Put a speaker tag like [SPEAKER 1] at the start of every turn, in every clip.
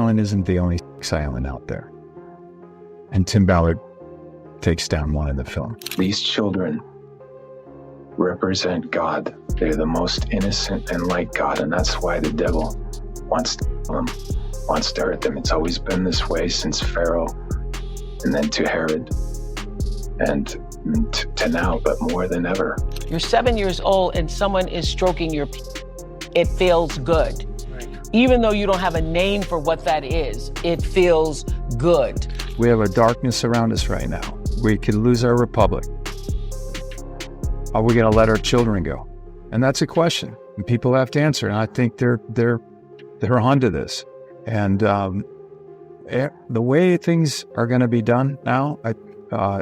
[SPEAKER 1] Island isn't the only sex island out there. And Tim Ballard takes down one in the film.
[SPEAKER 2] These children represent God. They're the most innocent and like God, and that's why the devil wants to kill them, wants to hurt them. It's always been this way since Pharaoh, and then to Herod, and to now, but more than ever.
[SPEAKER 3] You're 7 years old and someone is stroking your it feels good. Right. Even though you don't have a name for what that is, it feels good.
[SPEAKER 1] We have a darkness around us right now. We could lose our republic. Are we going to let our children go? And that's a question, and people have to answer. And I think they're onto this. And the way things are going to be done now,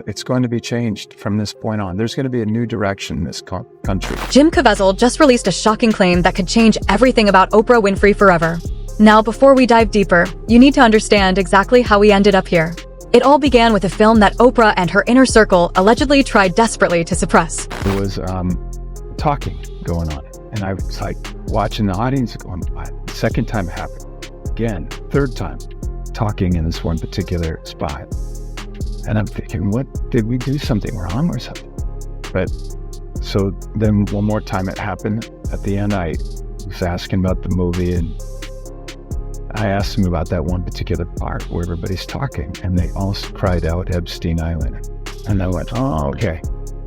[SPEAKER 1] it's going to be changed from this point on. There's going to be a new direction in this country.
[SPEAKER 4] Jim Caviezel just released a shocking claim that could change everything about Oprah Winfrey forever. Now, before we dive deeper, you need to understand exactly how we ended up here. It all began with a film that Oprah and her inner circle allegedly tried desperately to suppress.
[SPEAKER 1] There was talking going on, and I was like watching the audience going, second time it happened, again, third time, talking in this one particular spot. And I'm thinking, what, did we do something wrong or something? But so then one more time it happened. At the end, I was asking about the movie, and I asked them about that one particular part where everybody's talking, and they all cried out Epstein Island. And I went, oh, okay.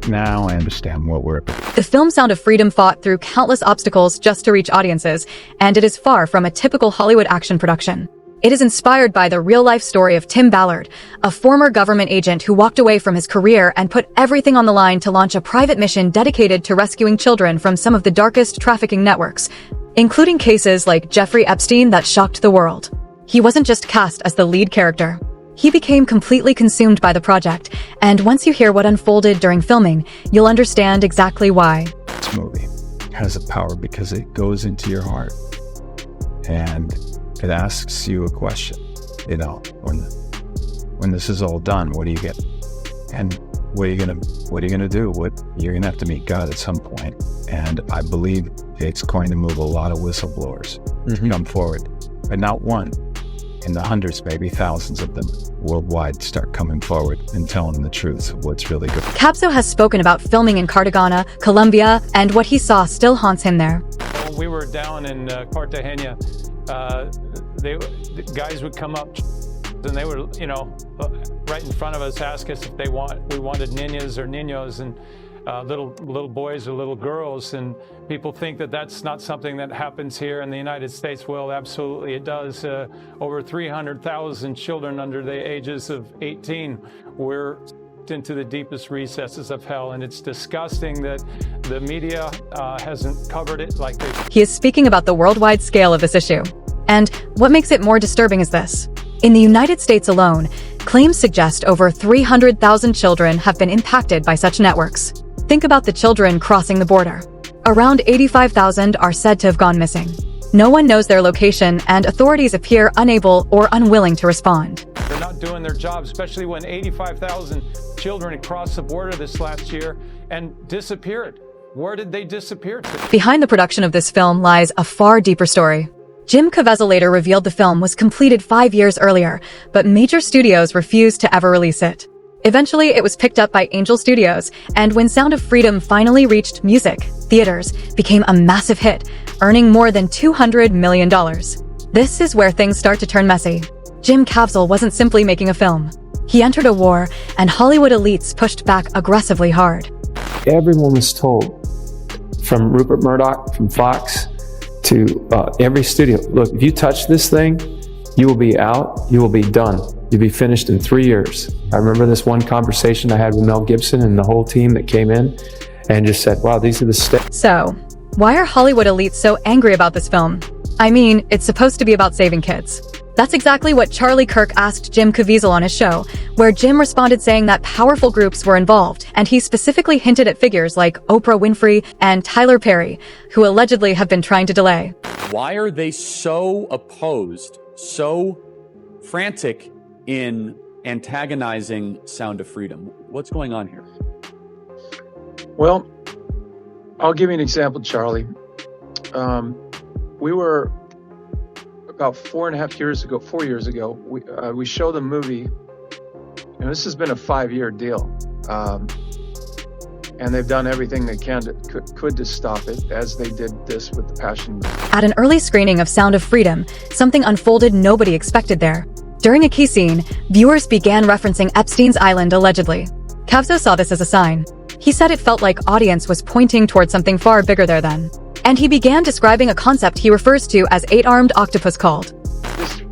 [SPEAKER 1] Now I understand what we're about.
[SPEAKER 4] The film Sound of Freedom fought through countless obstacles just to reach audiences, and it is far from a typical Hollywood action production. It is inspired by the real-life story of Tim Ballard, a former government agent who walked away from his career and put everything on the line to launch a private mission dedicated to rescuing children from some of the darkest trafficking networks, including cases like Jeffrey Epstein that shocked the world. He wasn't just cast as the lead character. He became completely consumed by the project, and once you hear what unfolded during filming, you'll understand exactly why.
[SPEAKER 1] This movie has a power because it goes into your heart, and it asks you a question. You know, when this is all done, what do you get? And what are you gonna do? You're gonna have to meet God at some point, and I believe it's going to move a lot of whistleblowers to come forward, but not one. In the hundreds, maybe thousands of them worldwide start coming forward and telling the truth of what's really good.
[SPEAKER 4] Caviezel has spoken about filming in Cartagena, Colombia, and what he saw still haunts him there.
[SPEAKER 5] When we were down in Cartagena, the guys would come up and they were, right in front of us, ask us if we wanted niñas or niños, and little boys or little girls, and people think that that's not something that happens here in the United States. Well, absolutely it does. Over 300,000 children under the ages of 18 were into the deepest recesses of hell, and it's disgusting that the media hasn't covered it like they should.
[SPEAKER 4] He is speaking about the worldwide scale of this issue. And what makes it more disturbing is this. In the United States alone, claims suggest over 300,000 children have been impacted by such networks. Think about the children crossing the border. Around 85,000 are said to have gone missing. No one knows their location, and authorities appear unable or unwilling to respond.
[SPEAKER 5] They're not doing their job, especially when 85,000 children had crossed the border this last year and disappeared. Where did they disappear to?
[SPEAKER 4] Behind the production of this film lies a far deeper story. Jim Caviezel later revealed the film was completed 5 years earlier, but major studios refused to ever release it. Eventually, it was picked up by Angel Studios, and when Sound of Freedom finally reached music theaters, became a massive hit, earning more than $200 million. This is where things start to turn messy. Jim Caviezel wasn't simply making a film. He entered a war, and Hollywood elites pushed back aggressively hard.
[SPEAKER 6] Everyone was told, from Rupert Murdoch, from Fox, to every studio, look, if you touch this thing, you will be out, you will be done. You'll be finished in 3 years. I remember this one conversation I had with Mel Gibson and the whole team that came in and just said, wow, these are the steps.
[SPEAKER 4] So, why are Hollywood elites so angry about this film? I mean, it's supposed to be about saving kids. That's exactly what Charlie Kirk asked Jim Caviezel on his show, where Jim responded saying that powerful groups were involved, and he specifically hinted at figures like Oprah Winfrey and Tyler Perry, who allegedly have been trying to delay.
[SPEAKER 7] Why are they so opposed, so frantic in antagonizing Sound of Freedom? What's going on here?
[SPEAKER 2] Well, I'll give you an example, Charlie. We were about 4 years ago, we showed a movie, and this has been a 5-year deal. And they've done everything they could to stop it, as they did this with the Passion.
[SPEAKER 4] At an early screening of Sound of Freedom, something unfolded nobody expected there. During a key scene, viewers began referencing Epstein's island allegedly. Caviezel saw this as a sign. He said it felt like audience was pointing towards something far bigger there then. And he began describing a concept he refers to as 8-armed octopus called.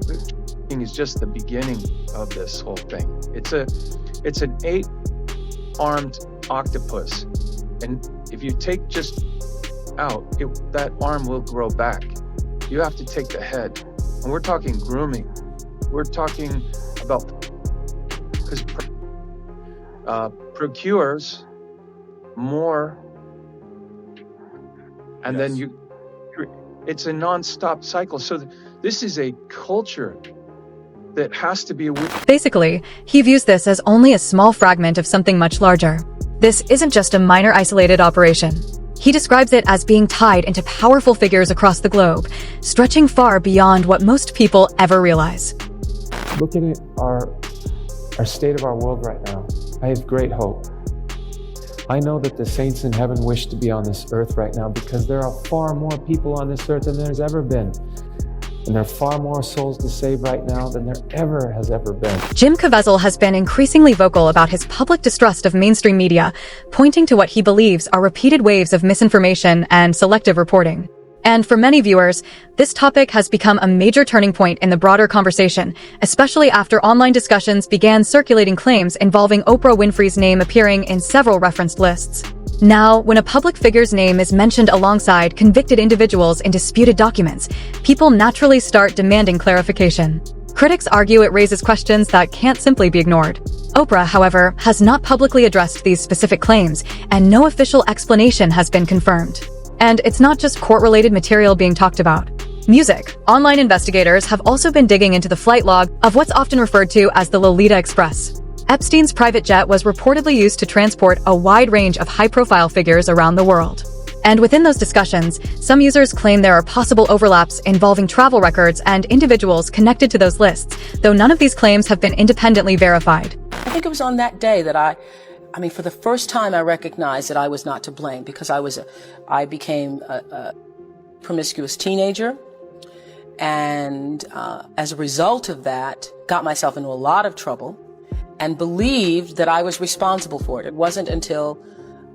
[SPEAKER 2] This thing is just the beginning of this whole thing. It's an 8-armed octopus, and if you take just out, that arm will grow back. You have to take the head, and we're talking grooming. We're talking about, because procures more, and
[SPEAKER 7] Yes.
[SPEAKER 2] then it's a non-stop cycle. So this is a culture that has to be.
[SPEAKER 4] Basically, he views this as only a small fragment of something much larger. This isn't just a minor isolated operation. He describes it as being tied into powerful figures across the globe, stretching far beyond what most people ever realize.
[SPEAKER 6] Looking at our state of our world right now, I have great hope. I know that the saints in heaven wish to be on this earth right now because there are far more people on this earth than there's ever been. And there are far more souls to save right now than there ever has been.
[SPEAKER 4] Jim Caviezel has been increasingly vocal about his public distrust of mainstream media, pointing to what he believes are repeated waves of misinformation and selective reporting. And for many viewers, this topic has become a major turning point in the broader conversation, especially after online discussions began circulating claims involving Oprah Winfrey's name appearing in several referenced lists. Now, when a public figure's name is mentioned alongside convicted individuals in disputed documents, people naturally start demanding clarification. Critics argue it raises questions that can't simply be ignored. Oprah, however, has not publicly addressed these specific claims, and no official explanation has been confirmed. And it's not just court-related material being talked about. Music. Online investigators have also been digging into the flight log of what's often referred to as the Lolita Express. Epstein's private jet was reportedly used to transport a wide range of high-profile figures around the world. And within those discussions, some users claim there are possible overlaps involving travel records and individuals connected to those lists, though none of these claims have been independently verified.
[SPEAKER 3] I think it was on that day that I mean, for the first time I recognized that I was not to blame, because I became a promiscuous teenager. And as a result of that, got myself into a lot of trouble and believed that I was responsible for it. It wasn't until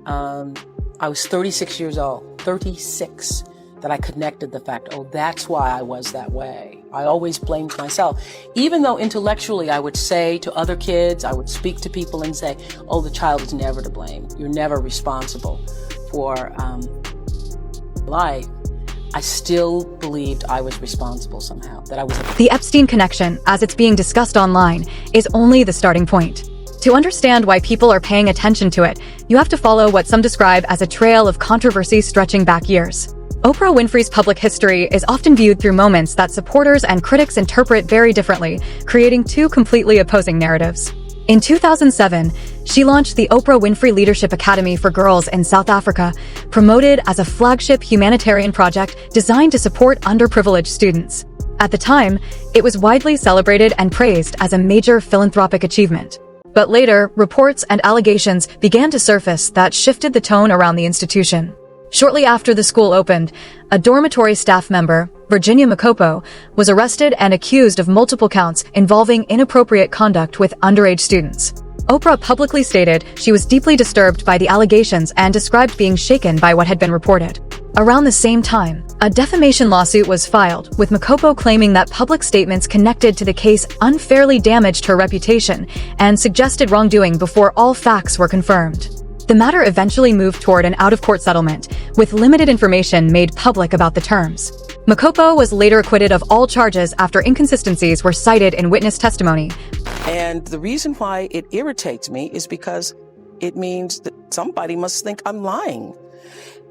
[SPEAKER 3] I was 36 years old, 36, that I connected the fact, oh, that's why I was that way. I always blamed myself. Even though intellectually I would say to other kids, I would speak to people and say, oh, the child is never to blame. You're never responsible for life. I still believed I was responsible somehow, that I was.
[SPEAKER 4] The Epstein connection, as it's being discussed online, is only the starting point. To understand why people are paying attention to it, you have to follow what some describe as a trail of controversy stretching back years. Oprah Winfrey's public history is often viewed through moments that supporters and critics interpret very differently, creating two completely opposing narratives. In 2007, she launched the Oprah Winfrey Leadership Academy for Girls in South Africa, promoted as a flagship humanitarian project designed to support underprivileged students. At the time, it was widely celebrated and praised as a major philanthropic achievement. But later, reports and allegations began to surface that shifted the tone around the institution. Shortly after the school opened, a dormitory staff member, Virginia Makopo, was arrested and accused of multiple counts involving inappropriate conduct with underage students. Oprah publicly stated she was deeply disturbed by the allegations and described being shaken by what had been reported. Around the same time, a defamation lawsuit was filed, with Makopo claiming that public statements connected to the case unfairly damaged her reputation and suggested wrongdoing before all facts were confirmed. The matter eventually moved toward an out-of-court settlement, with limited information made public about the terms. Makopo was later acquitted of all charges after inconsistencies were cited in witness testimony.
[SPEAKER 3] And the reason why it irritates me is because it means that somebody must think I'm lying.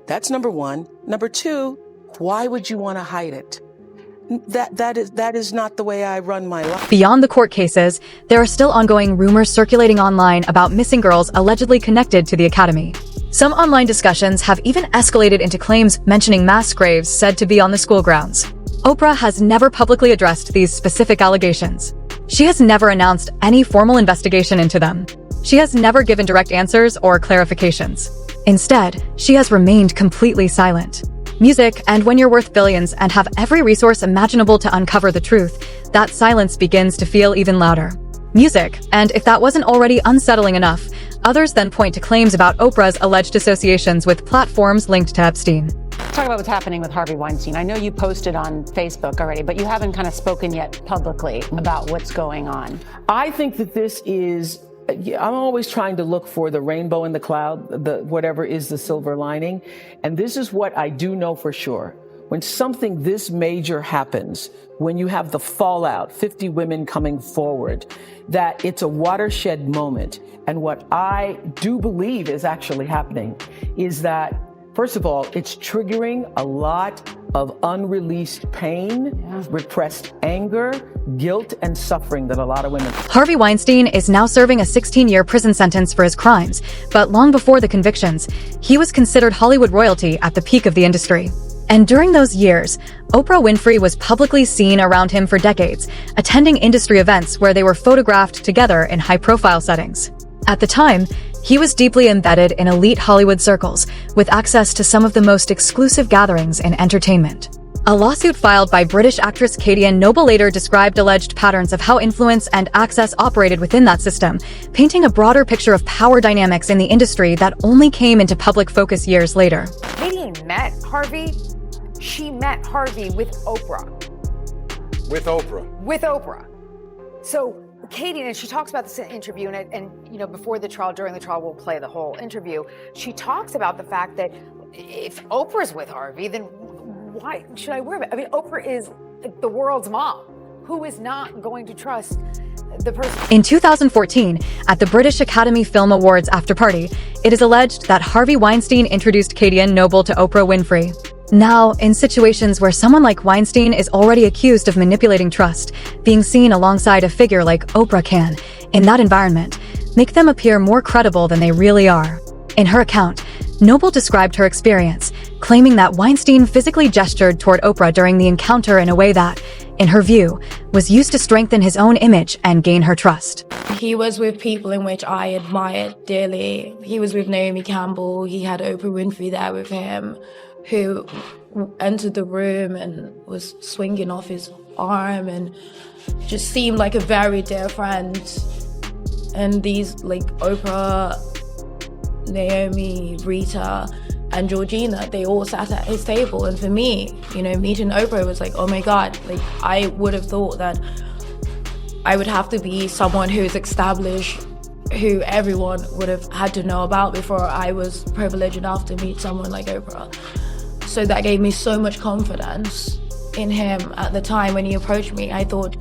[SPEAKER 3] That's number one. Number two, why would you want to hide it? That is not the way I run my life.
[SPEAKER 4] Beyond the court cases, there are still ongoing rumors circulating online about missing girls allegedly connected to the academy. Some online discussions have even escalated into claims mentioning mass graves said to be on the school grounds. Oprah has never publicly addressed these specific allegations. She has never announced any formal investigation into them. She has never given direct answers or clarifications. Instead, she has remained completely silent. Music, and when you're worth billions and have every resource imaginable to uncover the truth, that silence begins to feel even louder. Music, and if that wasn't already unsettling enough, others then point to claims about Oprah's alleged associations with platforms linked to Epstein.
[SPEAKER 8] Talk about what's happening with Harvey Weinstein. I know you posted on Facebook already, but you haven't kind of spoken yet publicly about what's going on.
[SPEAKER 3] I think that this is, I'm always trying to look for the rainbow in the cloud, whatever is the silver lining. And this is what I do know for sure. When something this major happens, when you have the fallout, 50 women coming forward, that it's a watershed moment. And what I do believe is actually happening is that, first of all, it's triggering a lot of unreleased pain, repressed anger, guilt, and suffering that a lot of women.
[SPEAKER 4] Harvey Weinstein is now serving a 16-year prison sentence for his crimes, but long before the convictions, he was considered Hollywood royalty at the peak of the industry. And during those years, Oprah Winfrey was publicly seen around him for decades, attending industry events where they were photographed together in high-profile settings. At the time, he was deeply embedded in elite Hollywood circles, with access to some of the most exclusive gatherings in entertainment. A lawsuit filed by British actress Caviezel Noble later described alleged patterns of how influence and access operated within that system, painting a broader picture of power dynamics in the industry that only came into public focus years later.
[SPEAKER 9] Caviezel met Harvey. She met Harvey with Oprah.
[SPEAKER 10] With Oprah.
[SPEAKER 9] With Oprah. So Katie, and she talks about this in an interview, and you know, before the trial, during the trial, we'll play the whole interview. She talks about the fact that if Oprah's with Harvey, then why should I worry about it? I mean, Oprah is the world's mom. Who is not going to trust the person?
[SPEAKER 4] In 2014, at the British Academy Film Awards after party, it is alleged that Harvey Weinstein introduced Caviezel Noble to Oprah Winfrey. Now, in situations where someone like Weinstein is already accused of manipulating trust, being seen alongside a figure like Oprah can, in that environment, make them appear more credible than they really are. In her account, Noble described her experience, claiming that Weinstein physically gestured toward Oprah during the encounter in a way that, in her view, was used to strengthen his own image and gain her trust.
[SPEAKER 11] He was with people in which I admired dearly. He was with Naomi Campbell. He had Oprah Winfrey there with him, who entered the room and was swinging off his arm and just seemed like a very dear friend. And these, like Oprah, Naomi, Rita, and Georgina, they all sat at his table. And for me, you know, meeting Oprah was like, oh my God, like I would have thought that I would have to be someone who's established, who everyone would have had to know about before I was privileged enough to meet someone like Oprah. So that gave me so much confidence in him at the time when he approached me. I thought,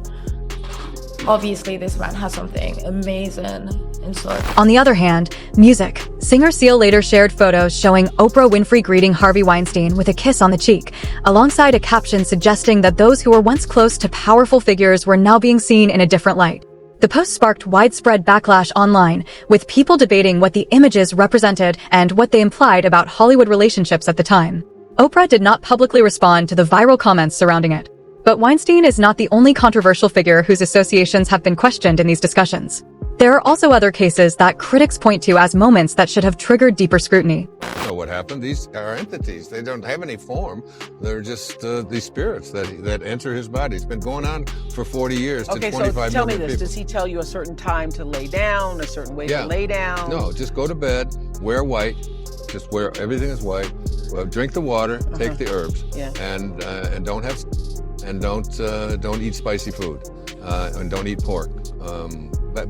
[SPEAKER 11] obviously this man has something amazing in store.
[SPEAKER 4] On the other hand, music. Singer Seal later shared photos showing Oprah Winfrey greeting Harvey Weinstein with a kiss on the cheek, alongside a caption suggesting that those who were once close to powerful figures were now being seen in a different light. The post sparked widespread backlash online, with people debating what the images represented and what they implied about Hollywood relationships at the time. Oprah did not publicly respond to the viral comments surrounding it. But Weinstein is not the only controversial figure whose associations have been questioned in these discussions. There are also other cases that critics point to as moments that should have triggered deeper scrutiny.
[SPEAKER 10] So what happened? These are entities. They don't have any form. They're just these spirits that enter his body. It's been going on for 40 years to 25 million people.
[SPEAKER 3] Okay, so tell me this. Does he tell you a certain time to lay down, a cerern way to lay down?
[SPEAKER 10] No, just go to bed, wear white, just wear, everything is white, drink the water, take the herbs, and don't have, and don't eat spicy food, and don't eat pork.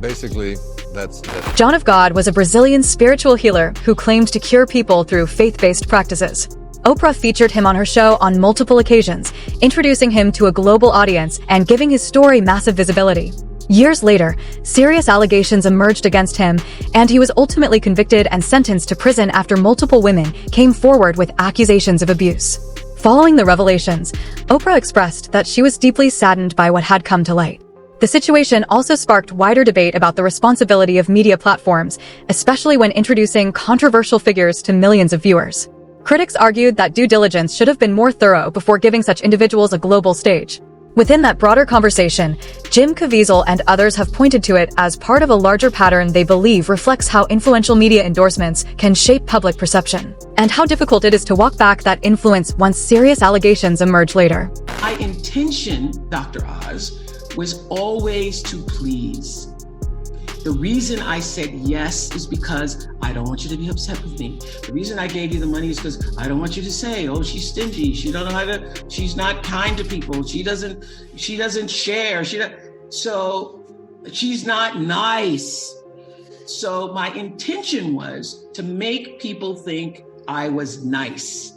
[SPEAKER 10] Basically, that's
[SPEAKER 4] John of God was a Brazilian spiritual healer who claimed to cure people through faith-based practices. Oprah featured him on her show on multiple occasions, introducing him to a global audience and giving his story massive visibility. Years later, serious allegations emerged against him, and he was ultimately convicted and sentenced to prison after multiple women came forward with accusations of abuse. Following the revelations, Oprah expressed that she was deeply saddened by what had come to light. The situation also sparked wider debate about the responsibility of media platforms, especially when introducing controversial figures to millions of viewers. Critics argued that due diligence should have been more thorough before giving such individuals a global stage. Within that broader conversation, Jim Caviezel and others have pointed to it as part of a larger pattern they believe reflects how influential media endorsements can shape public perception, and how difficult it is to walk back that influence once serious allegations emerge later.
[SPEAKER 12] My intention, Dr. Oz, was always to please. The reason I said yes is because I don't want you to be upset with me. The reason I gave you the money is because I don't want you to say, oh, she's stingy. She don't know how to, she's not kind to people. She doesn't share. So she's not nice. So my intention was to make people think I was nice,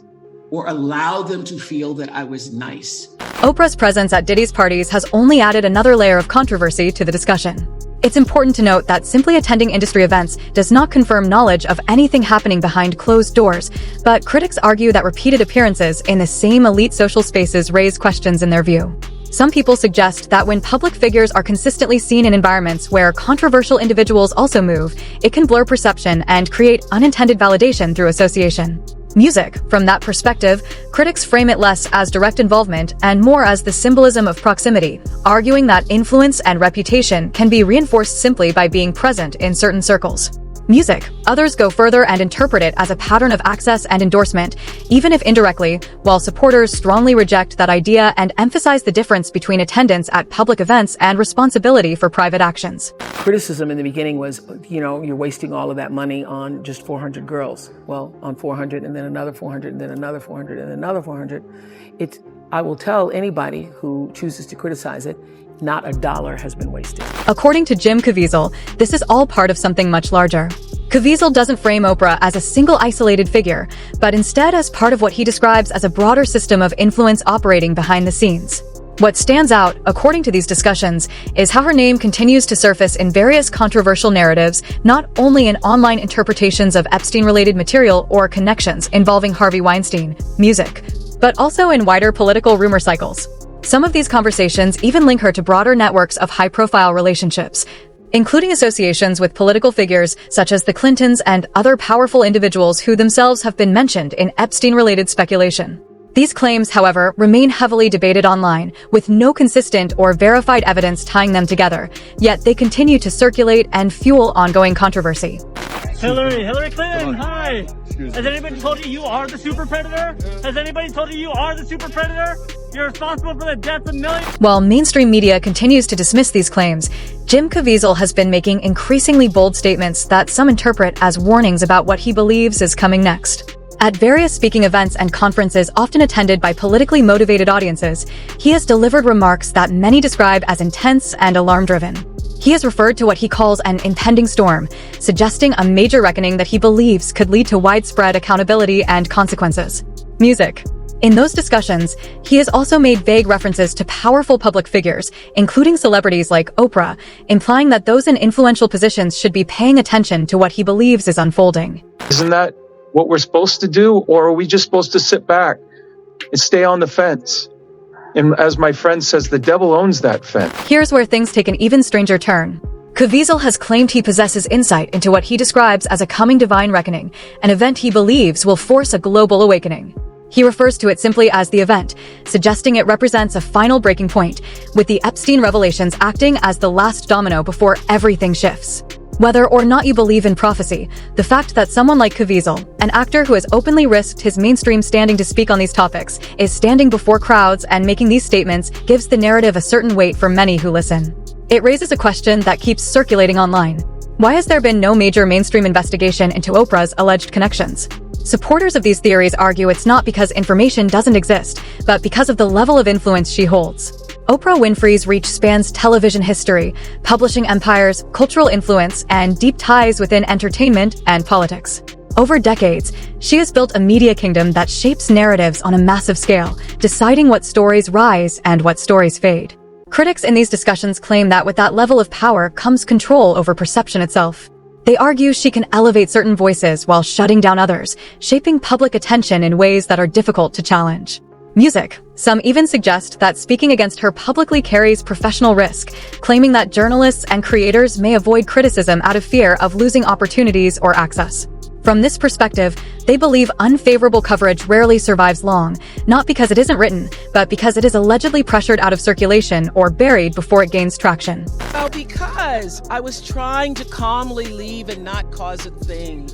[SPEAKER 12] or allow them to feel that I was nice.
[SPEAKER 4] Oprah's presence at Diddy's parties has only added another layer of controversy to the discussion. It's important to note that simply attending industry events does not confirm knowledge of anything happening behind closed doors, but critics argue that repeated appearances in the same elite social spaces raise questions in their view. Some people suggest that when public figures are consistently seen in environments where controversial individuals also move, it can blur perception and create unintended validation through association. Music, from that perspective, critics frame it less as direct involvement and more as the symbolism of proximity, arguing that influence and reputation can be reinforced simply by being present in certain circles. Music, others go further and interpret it as a pattern of access and endorsement, even if indirectly, while supporters strongly reject that idea and emphasize the difference between attendance at public events and responsibility for private actions.
[SPEAKER 13] Criticism in the beginning was, you're wasting all of that money on just 400 girls. Well, on 400 and then another 400 and then another 400 and another 400. I will tell anybody who chooses to criticize it, not a dollar has been wasted.
[SPEAKER 4] According to Jim Caviezel, this is all part of something much larger. Caviezel doesn't frame Oprah as a single isolated figure, but instead as part of what he describes as a broader system of influence operating behind the scenes. What stands out, according to these discussions, is how her name continues to surface in various controversial narratives, not only in online interpretations of Epstein-related material or connections involving Harvey Weinstein, music, but also in wider political rumor cycles. Some of these conversations even link her to broader networks of high-profile relationships, including associations with political figures such as the Clintons and other powerful individuals who themselves have been mentioned in Epstein-related speculation. These claims, however, remain heavily debated online, with no consistent or verified evidence tying them together, yet they continue to circulate and fuel ongoing controversy.
[SPEAKER 14] Hillary Clinton, hi! Has anybody told you you are the super predator? Has anybody told you you are the super predator? You're responsible for the deaths of millions?
[SPEAKER 4] While mainstream media continues to dismiss these claims, Jim Caviezel has been making increasingly bold statements that some interpret as warnings about what he believes is coming next. At various speaking events and conferences often attended by politically motivated audiences, he has delivered remarks that many describe as intense and alarm-driven. He has referred to what he calls an impending storm, suggesting a major reckoning that he believes could lead to widespread accountability and consequences. Music. In those discussions, he has also made vague references to powerful public figures, including celebrities like Oprah, implying that those in influential positions should be paying attention to what he believes is unfolding.
[SPEAKER 15] Isn't that what we're supposed to do, or are we just supposed to sit back and stay on the fence? And as my friend says, the devil owns that fence.
[SPEAKER 4] Here's where things take an even stranger turn. Caviezel has claimed he possesses insight into what he describes as a coming divine reckoning, an event he believes will force a global awakening. He refers to it simply as the event, suggesting it represents a final breaking point, with the Epstein revelations acting as the last domino before everything shifts. Whether or not you believe in prophecy, the fact that someone like Caviezel, an actor who has openly risked his mainstream standing to speak on these topics, is standing before crowds and making these statements gives the narrative a certain weight for many who listen. It raises a question that keeps circulating online. Why has there been no major mainstream investigation into Oprah's alleged connections? Supporters of these theories argue it's not because information doesn't exist, but because of the level of influence she holds. Oprah Winfrey's reach spans television history, publishing empires, cultural influence, and deep ties within entertainment and politics. Over decades, she has built a media kingdom that shapes narratives on a massive scale, deciding what stories rise and what stories fade. Critics in these discussions claim that with that level of power comes control over perception itself. They argue she can elevate certain voices while shutting down others, shaping public attention in ways that are difficult to challenge. Music. Some even suggest that speaking against her publicly carries professional risk, claiming that journalists and creators may avoid criticism out of fear of losing opportunities or access. From this perspective, They believe unfavorable coverage rarely survives long, not because it isn't written, but because it is allegedly pressured out of circulation or buried before it gains traction.
[SPEAKER 16] Well, because I was trying to calmly leave and not cause a thing.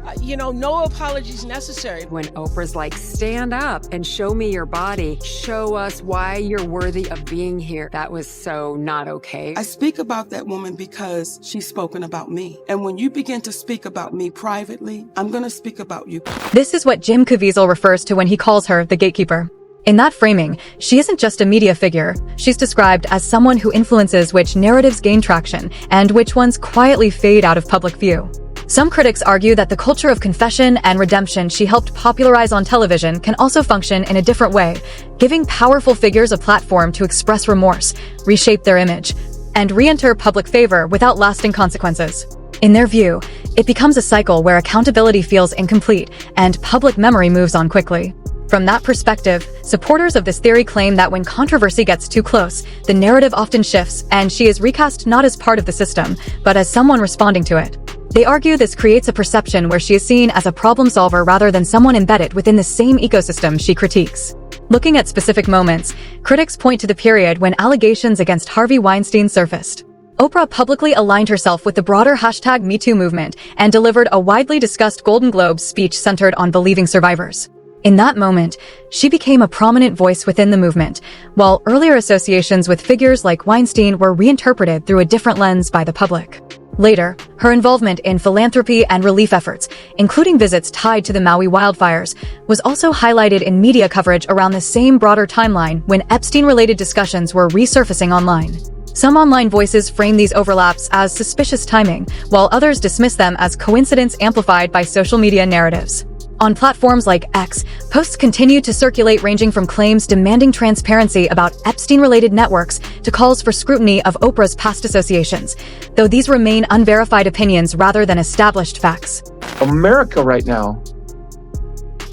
[SPEAKER 16] No apologies necessary.
[SPEAKER 17] When Oprah's like, stand up and show me your body, show us why you're worthy of being here. That was so not okay.
[SPEAKER 16] I speak about that woman because she's spoken about me. And when you begin to speak about me privately, I'm going to speak about you.
[SPEAKER 4] This is what Jim Caviezel refers to when he calls her the gatekeeper. In that framing, she isn't just a media figure. She's described as someone who influences which narratives gain traction and which ones quietly fade out of public view. Some critics argue that the culture of confession and redemption she helped popularize on television can also function in a different way, giving powerful figures a platform to express remorse, reshape their image, and re-enter public favor without lasting consequences. In their view, it becomes a cycle where accountability feels incomplete and public memory moves on quickly. From that perspective, supporters of this theory claim that when controversy gets too close, the narrative often shifts and she is recast not as part of the system, but as someone responding to it. They argue this creates a perception where she is seen as a problem solver rather than someone embedded within the same ecosystem she critiques. Looking at specific moments, critics point to the period when allegations against Harvey Weinstein surfaced. Oprah publicly aligned herself with the broader #MeToo movement and delivered a widely discussed Golden Globes speech centered on believing survivors. In that moment, she became a prominent voice within the movement, while earlier associations with figures like Weinstein were reinterpreted through a different lens by the public. Later, her involvement in philanthropy and relief efforts, including visits tied to the Maui wildfires, was also highlighted in media coverage around the same broader timeline when Epstein-related discussions were resurfacing online. Some online voices frame these overlaps as suspicious timing, while others dismiss them as coincidence amplified by social media narratives. On platforms like X, posts continue to circulate ranging from claims demanding transparency about Epstein-related networks to calls for scrutiny of Oprah's past associations, though these remain unverified opinions rather than established facts.
[SPEAKER 15] America right now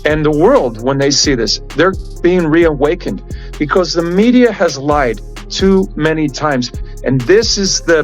[SPEAKER 15] and the world, when they see this, they're being reawakened because the media has lied too many times. And this is the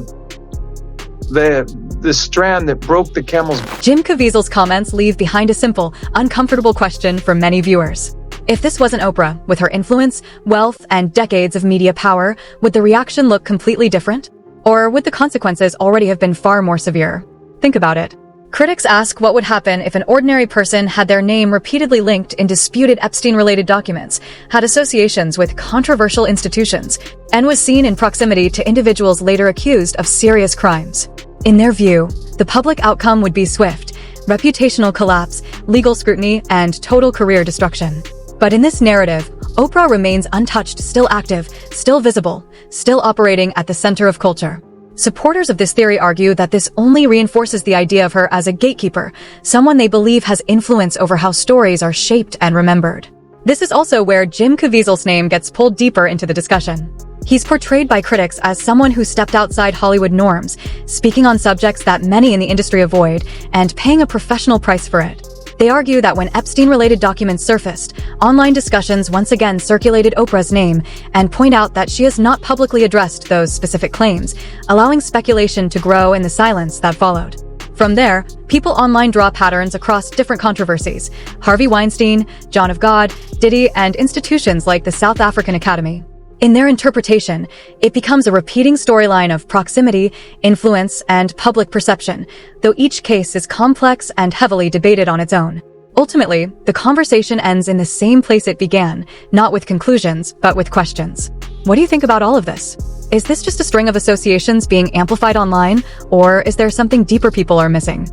[SPEAKER 15] strand that broke the camel's back.
[SPEAKER 4] Jim Caviezel's comments leave behind a simple, uncomfortable question for many viewers. If this wasn't Oprah, with her influence, wealth, and decades of media power, would the reaction look completely different? Or would the consequences already have been far more severe? Think about it. Critics ask what would happen if an ordinary person had their name repeatedly linked in disputed Epstein-related documents, had associations with controversial institutions, and was seen in proximity to individuals later accused of serious crimes. In their view, the public outcome would be swift, reputational collapse, legal scrutiny, and total career destruction. But in this narrative, Oprah remains untouched, still active, still visible, still operating at the center of culture. Supporters of this theory argue that this only reinforces the idea of her as a gatekeeper, someone they believe has influence over how stories are shaped and remembered. This is also where Jim Caviezel's name gets pulled deeper into the discussion. He's portrayed by critics as someone who stepped outside Hollywood norms, speaking on subjects that many in the industry avoid, and paying a professional price for it. They argue that when Epstein-related documents surfaced, online discussions once again circulated Oprah's name and point out that she has not publicly addressed those specific claims, allowing speculation to grow in the silence that followed. From there, people online draw patterns across different controversies: Harvey Weinstein, John of God, Diddy, and institutions like the South African Academy. In their interpretation, it becomes a repeating storyline of proximity, influence, and public perception, though each case is complex and heavily debated on its own. Ultimately, the conversation ends in the same place it began, not with conclusions, but with questions. What do you think about all of this? Is this just a string of associations being amplified online, or is there something deeper people are missing?